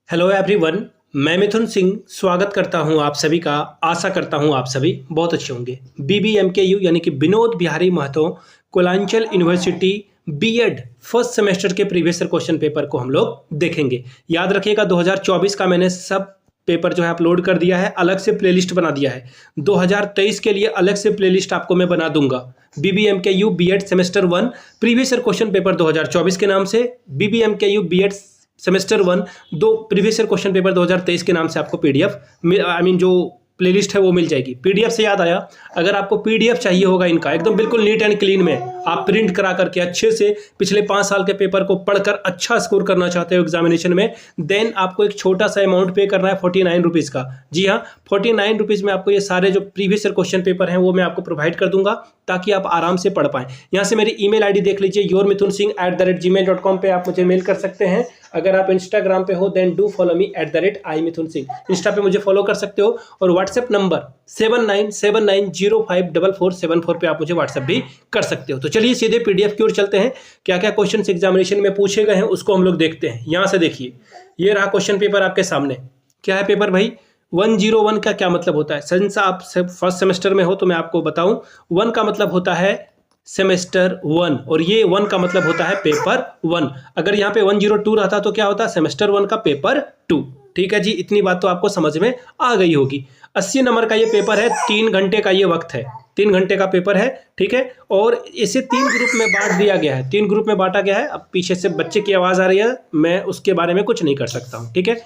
Hello everyone, मैं मिथुन सिंह स्वागत करता हूं आप सभी का। आशा करता हूं आप सभी बहुत अच्छे होंगे। BBMKU यानी कि Binod Bihari Mahto Koyalanchal university BEd first semester के प्रीवियस क्वेश्चन पेपर को हम लोग देखेंगे। याद रखिएगा 2024 का मैंने सब पेपर जो है अपलोड कर दिया है, अलग से प्लेलिस्ट बना दिया है। 2023 के लिए अलग से प्लेलिस्ट आपको मैं बना दूंगा। BBMKU BEd semester 1 previous question paper 2024 के नाम से, BBMKU बीएड सेमेस्टर 1 दो प्रीवियस ईयर क्वेश्चन पेपर 2023 के नाम से आपको पीडीएफ जो प्लेलिस्ट है वो मिल जाएगी। पीडीएफ से याद आया, अगर आपको पीडीएफ चाहिए होगा इनका एकदम बिल्कुल नीट एंड क्लीन में, आप प्रिंट करा करके अच्छे से पिछले 5 साल के पेपर को पढ़कर अच्छा स्कोर करना चाहते हो एग्जामिनेशन में, देन आपको एक छोटा सा अमाउंट पे करना है 49 रुपीज़ का। जी हाँ, 49 रुपीज़ में आपको ये सारे जो प्रीवियस ईयर क्वेश्चन पेपर हैं वो मैं आपको प्रोवाइड कर दूंगा ताकि आप आराम से पढ़ पाएं। यहाँ से मेरी ईमेल आईडी देख लीजिए, yourmithunsinh@gmail.com पे आप मुझे मेल कर सकते हैं। अगर आप इंस्टाग्राम पे हो then do follow me @iMithunSingh। Insta पे मुझे फॉलो कर सकते हो और व्हाट्सएप नंबर 7979054474 पे आप मुझे व्हाट्सएप भी कर सकते हो। तो चलिए सीधे पीडीएफ की ओर चलते हैं। क्या क्या क्वेश्चन एग्जामिनेशन में पूछे गए हैं उसको हम लोग देखते हैं। यहाँ से देखिए, ये रहा क्वेश्चन पेपर आपके सामने। क्या है पेपर भाई? 101 का क्या मतलब होता है? सिंस आप फर्स्ट सेमेस्टर में हो तो मैं आपको बताऊं, 1 का मतलब होता है सेमेस्टर 1 और ये 1 का मतलब होता है पेपर 1। अगर यहाँ पे 102 रहता तो क्या होता? सेमेस्टर 1 का पेपर 2। ठीक है जी, इतनी बात तो आपको समझ में आ गई होगी। 80 नंबर का ये पेपर है, 3 घंटे का ये वक्त है, 3 घंटे का पेपर है। ठीक है, और इसे 3 ग्रुप में बांट दिया गया है, 3 ग्रुप में बांटा गया है। अब पीछे से बच्चे की आवाज़ आ रही है, मैं उसके बारे में कुछ नहीं कर सकता हूँ। ठीक है,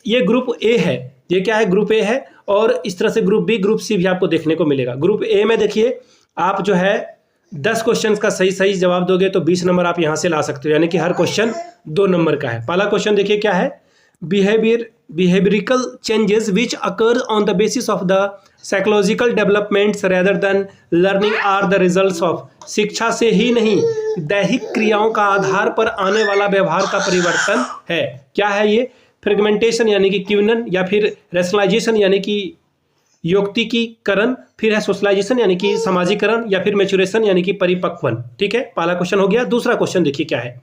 ये ग्रुप ए है। ये क्या है? ग्रुप ए है। और इस तरह से ग्रुप बी, ग्रुप सी भी आपको देखने को मिलेगा। ग्रुप ए में देखिए, आप जो है 10 क्वेश्चन का सही जवाब दोगे तो 20 नंबर आप यहाँ से ला सकते हो, यानी कि हर क्वेश्चन 2 नंबर का है। पहला क्वेश्चन देखिए क्या है? behavioral changes which occur on the basis of the psychological developments rather than learning are the results of। शिक्षा से ही नहीं, दैहिक क्रियाओं का आधार पर आने वाला व्यवहार का परिवर्तन है। क्या है ये? फ्रेगमेंटेशन यानी कि क्यूनन, या फिर रेशनलाइजेशन यानी कि योक्तिकीकरण, फिर है सोशलाइजेशन यानी कि समाजीकरण, या फिर मैच्योरेशन यानी कि परिपक्वन। ठीक है, पहला क्वेश्चन हो गया। दूसरा क्वेश्चन देखिए क्या है?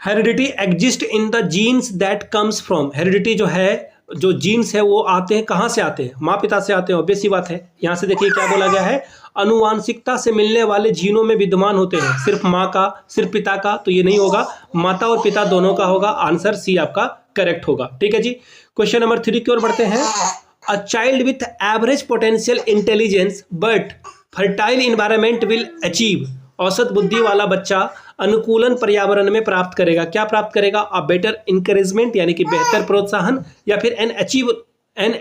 Heredity exist in the genes that comes from. Heredity जो है, जो जीन्स है वो आते हैं, कहाँ से आते हैं? माँ पिता से आते हैं, ऑब्वियस सी बात है। यहाँ से देखिए क्या बोला गया है? अनुवांशिकता से मिलने वाले जीनों में विद्यमान होते हैं। सिर्फ माँ का, सिर्फ पिता का तो ये नहीं होगा, माता और पिता दोनों का होगा। आंसर सी आपका करेक्ट होगा। ठीक है जी, क्वेश्चन नंबर 3 की ओर बढ़ते हैं। A child with average potential intelligence but fertile environment will achieve. औसत बुद्धि वाला बच्चा अनुकूलन पर्यावरण में प्राप्त करेगा। क्या प्राप्त करेगा? अ बेटर इंकरेजमेंट यानी कि बेहतर प्रोत्साहन, या फिर एन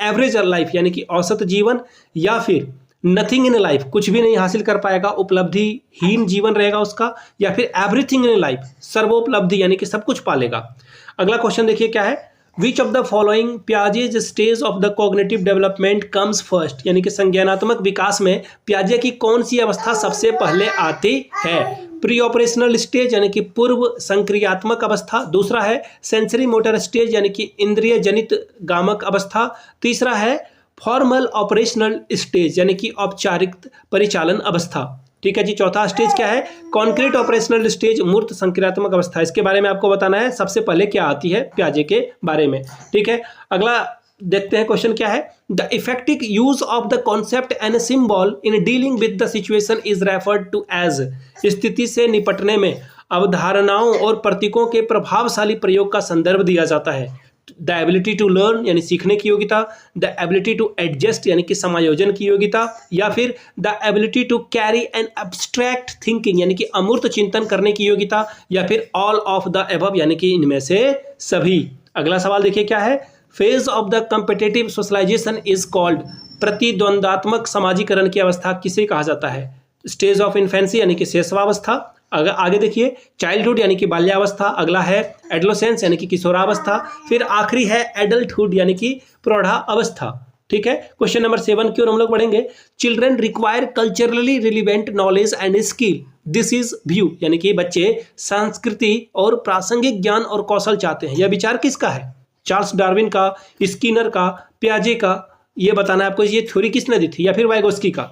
एवरेज लाइफ यानी कि औसत जीवन, या फिर नथिंग इन लाइफ, कुछ भी नहीं हासिल कर पाएगा, उपलब्धिहीन जीवन रहेगा उसका, या फिर एवरीथिंग इन लाइफ, सर्वोपलब्धि यानी कि सब कुछ पालेगा। अगला क्वेश्चन देखिए क्या है? Which of the following Piaget's stage of the cognitive development comes first. यानी कि संज्ञानात्मक विकास में पियाजे की कौन सी अवस्था सबसे पहले आती है? प्री ऑपरेशनल स्टेज यानी कि पूर्व संक्रियात्मक अवस्था। दूसरा है सेंसरी मोटर स्टेज यानी कि इंद्रिय जनित गामक अवस्था। तीसरा है फॉर्मल ऑपरेशनल स्टेज यानी कि औपचारिक परिचालन अवस्था। ठीक है जी, चौथा स्टेज क्या है? कॉन्क्रीट ऑपरेशनल स्टेज, मूर्त संक्रियात्मक अवस्था। इसके बारे में आपको बताना है सबसे पहले क्या आती है पियाजे के बारे में। ठीक है, अगला देखते हैं क्वेश्चन क्या है? The effective use of the concept and symbol in dealing with the situation is referred to as. स्थिति से निपटने में अवधारणाओं और प्रतीकों के प्रभावशाली प्रयोग का संदर्भ दिया जाता है। द एबिलिटी टू लर्न यानी सीखने की योग्यता, द एबिलिटी टू एडजस्ट यानी कि समायोजन की योग्यता, या फिर the ability to carry an abstract thinking यानी कि अमूर्त चिंतन करने की योग्यता, या फिर ऑल ऑफ द अबव यानी कि इनमें से सभी। अगला सवाल देखिए क्या है? Phase of the competitive socialization is called. प्रतिद्वंदात्मक समाजीकरण की अवस्था किसे कहा जाता है? स्टेज ऑफ इन्फेंसी यानी कि शैशवावस्था। अगर आगे देखिए चाइल्डहुड यानी कि बाल्यावस्था। अगला है एडोलेसेंस यानी कि किशोरावस्था। फिर आखिरी है एडल्टहुड यानी कि प्रौढ़ावस्था। ठीक है, क्वेश्चन नंबर 7 की ओर हम लोग बढ़ेंगे। Children require culturally relevant knowledge and skill, this is view. यानी कि बच्चे संस्कृति और प्रासंगिक ज्ञान और कौशल चाहते हैं। यह विचार किसका है? चार्ल्स डार्विन का, स्किनर का, पियाजे का। ये बताना है आपको, ये थ्योरी किसने दी थी, या फिर वाइगोस्की का।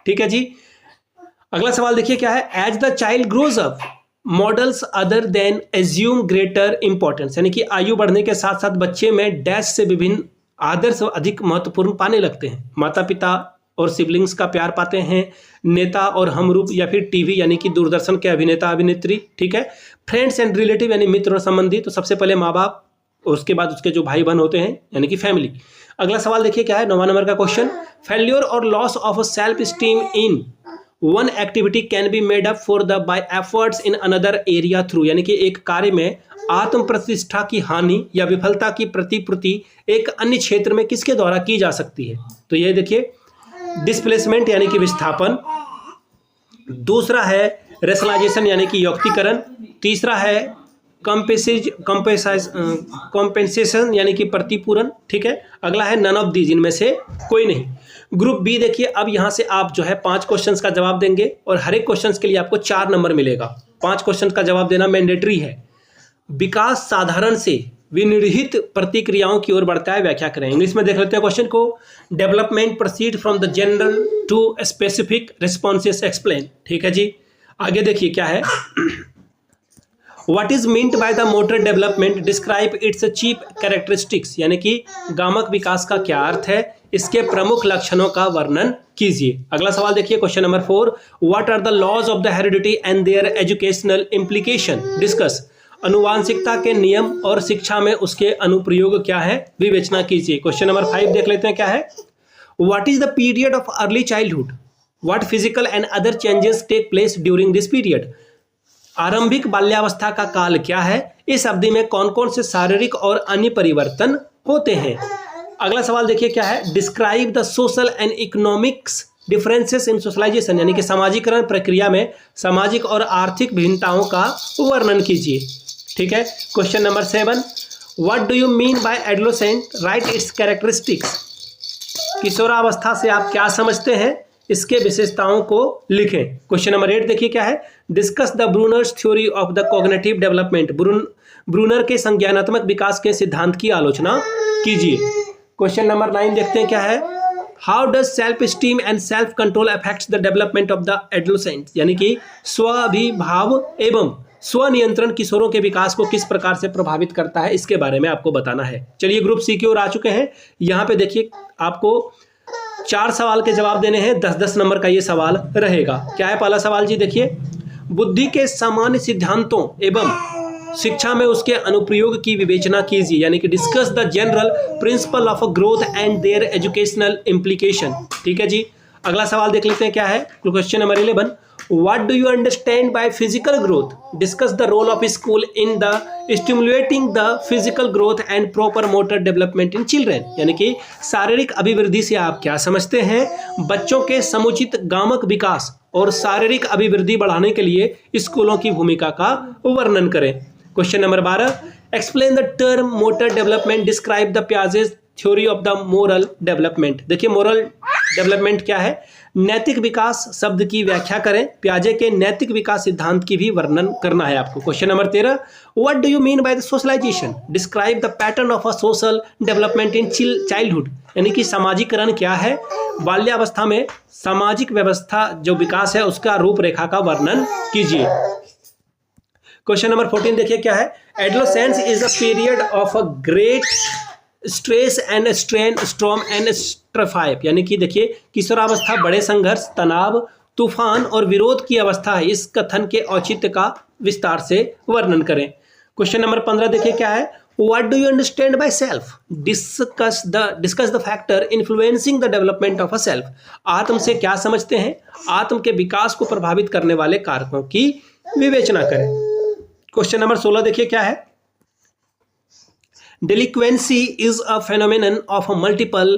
ठीक है जी, अगला सवाल देखिए क्या है? As the child grows up models other than assume greater importance, यानी कि आयु बढ़ने के साथ साथ बच्चे में डैश से विभिन्न आदर्श अधिक महत्वपूर्ण पाने लगते हैं। माता पिता और सिबलिंग्स का प्यार पाते हैं, नेता और हमरूप या फिर टीवी यानी कि दूरदर्शन के अभिनेता अभिनेत्री, ठीक है। फ्रेंड्स एंड रिलेटिव यानी मित्र और संबंधी, तो सबसे पहले माँ बाप और उसके बाद उसके जो भाई बहन होते हैं यानी कि फैमिली। अगला सवाल देखिए क्या है, 9वां नंबर का क्वेश्चन, फेल्योर और loss of self esteem in one activity can be made up for the by efforts in another area through, यानी कि एक कार्य में आत्म प्रतिष्ठा की हानि या विफलता की प्रतिपूर्ति एक अन्य क्षेत्र में किसके द्वारा की जा सकती है। तो ये देखिए डिस्प्लेसमेंट यानी कि विस्थापन, दूसरा है रेशनलाइजेशन यानी कि युक्तिकरण, तीसरा है कॉम्पेंसेशन यानी कि प्रतिपूरण, ठीक है। अगला है नन ऑफ दीज, इनमें से कोई नहीं। ग्रुप बी देखिए, अब यहाँ से आप जो है 5 क्वेश्चंस का जवाब देंगे और हर एक क्वेश्चंस के लिए आपको 4 नंबर मिलेगा। 5 क्वेश्चन का जवाब देना मैंडेटरी है। विकास साधारण से विनिर्हित प्रतिक्रियाओं की ओर बढ़ता है, व्याख्या करें। इंग्लिश में देख लेते हैं क्वेश्चन को, development proceed from the general to specific responses explain, ठीक है जी। आगे देखिए क्या है, what is meant by the motor development, describe its chief characteristics, यानी कि गामक विकास का क्या अर्थ है, इसके प्रमुख लक्षणों का वर्णन कीजिए। अगला सवाल देखिए question number 4, what are the laws of the heredity and their educational implication, discuss, अनुवांशिकता के नियम और शिक्षा में उसके अनुप्रयोग क्या है, विवेचना कीजिए। क्वेश्चन नंबर 5 देख लेते हैं क्या है, what is the period of early childhood, what physical and other changes take place during this period, आरंभिक बाल्यावस्था का काल क्या है, इस अवधि में कौन कौन से शारीरिक और अन्य परिवर्तन होते हैं। अगला सवाल देखिए क्या है, describe the social and economics differences in socialization, यानी कि सामाजिकरण प्रक्रिया में सामाजिक और आर्थिक भिन्नताओं का वर्णन कीजिए, ठीक है। Question number 7, what do you mean bye adolescent, right it's characteristics, किशोरावस्था से आप क्या समझते हैं, इसके विशेषताओं को लिखें। क्वेश्चन नंबर 8 देखिए क्या है, discuss the Bruner's theory of the cognitive development, Bruner के संज्ञानात्मक विकास के सिद्धांत की आलोचना कीजिए। क्वेश्चन नंबर 9 देखते हैं क्या है, how does self esteem and self control affects the development of the adolescent, यानी कि स्वाभिभाव एवं स्वनियंत्रण किशोरों के विकास को किस प्रकार से प्रभावित करता है, इसके बारे में आपको बताना है। चलिए ग्रुप सी की ओर आ चुके हैं। यहाँ पे देखिए आपको 4 सवाल के जवाब देने हैं, 10-10 नंबर का ये सवाल रहेगा। क्या है पहला सवाल जी, देखिए, बुद्धि के सामान्य सिद्धांतों एवं शिक्षा में उसके अनुप्रयोग की विवेचना कीजिए, यानी कि discuss the general principle of growth and their educational implication, ठीक है जी। अगला सवाल देख लेते हैं क्या है, question number 11, what do you understand by physical growth, discuss the role of school in the stimulating the physical growth and proper motor development in children, यानी कि शारीरिक अभिवृद्धि से आप क्या समझते हैं, बच्चों के समुचित गामक विकास और शारीरिक अभिवृद्धि बढ़ाने के लिए स्कूलों की भूमिका का वर्णन करें। Question number 12, explain the term motor development, describe the Piaget's theory of the moral development. देखिए मोरल डेवलपमेंट क्या है, नैतिक विकास शब्द की व्याख्या करें, पियाजे के नैतिक विकास सिद्धांत की भी वर्णन करना है आपको। Question number 13, what do you mean by the socialization, describe the pattern of a social development in childhood, यानी कि सामाजिकरण क्या है, बाल्यावस्था में सामाजिक व्यवस्था जो विकास है उसका रूपरेखा का वर्णन कीजिए। क्वेश्चन नंबर 14 देखिए क्या है, adolescence is a period of a great stress and strain storm and strife, यानी कि देखिए किशोरावस्था बड़े संघर्ष, तनाव, तूफान और विरोध की अवस्था है। इस कथन के औचित्य का विस्तार से वर्णन करें। क्वेश्चन नंबर 15 देखिए क्या है, what do you understand by self, discuss the factor influencing the development of a self, आत्म से क्या समझते हैं, आत्म के विकास को प्रभावित करने वाले कारकों की विवेचना करें। क्वेश्चन नंबर 16 देखिए क्या है, delinquency is a phenomenon of a multiple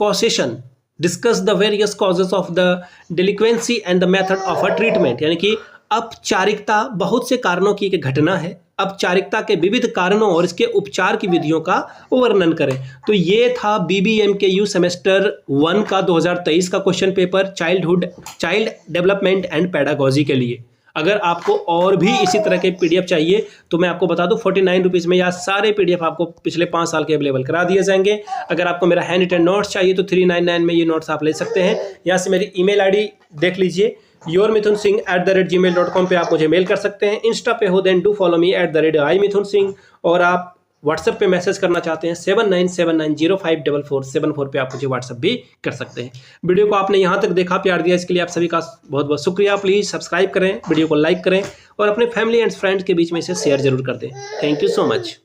causation, discuss the various causes of the delinquency and the method of a treatment, यानी कि अपचारिकता बहुत से कारणों की एक घटना है, अपचारिकता के विविध कारणों और इसके उपचार की विधियों का वर्णन करें। तो ये था BBMKU सेमेस्टर 1 का 2023 का question paper child development and pedagogy के लिए। अगर आपको और भी इसी तरह के PDF चाहिए तो मैं आपको बता दूं 49 रुपीज़ में यह सारे PDF आपको पिछले 5 साल के अवेलेबल करा दिए जाएंगे। अगर आपको मेरा हैंड रिटन नोट्स चाहिए तो 399 में ये नोट्स आप ले सकते हैं। यहाँ से मेरी email ID देख लीजिए, yourmithunsingh@gmail.com पे आप मुझे मेल कर सकते हैं। इंस्टा पे हो then do follow me @imithunsingh। और आप व्हाट्सएप पे मैसेज करना चाहते हैं 7979054474 पे आप मुझे व्हाट्सएप भी कर सकते हैं। वीडियो को आपने यहाँ तक देखा, प्यार दिया, इसके लिए आप सभी का बहुत बहुत शुक्रिया। प्लीज़ सब्सक्राइब करें, वीडियो को लाइक करें और अपने फैमिली एंड फ्रेंड्स के बीच में इसे शेयर जरूर कर दें। Thank you so much.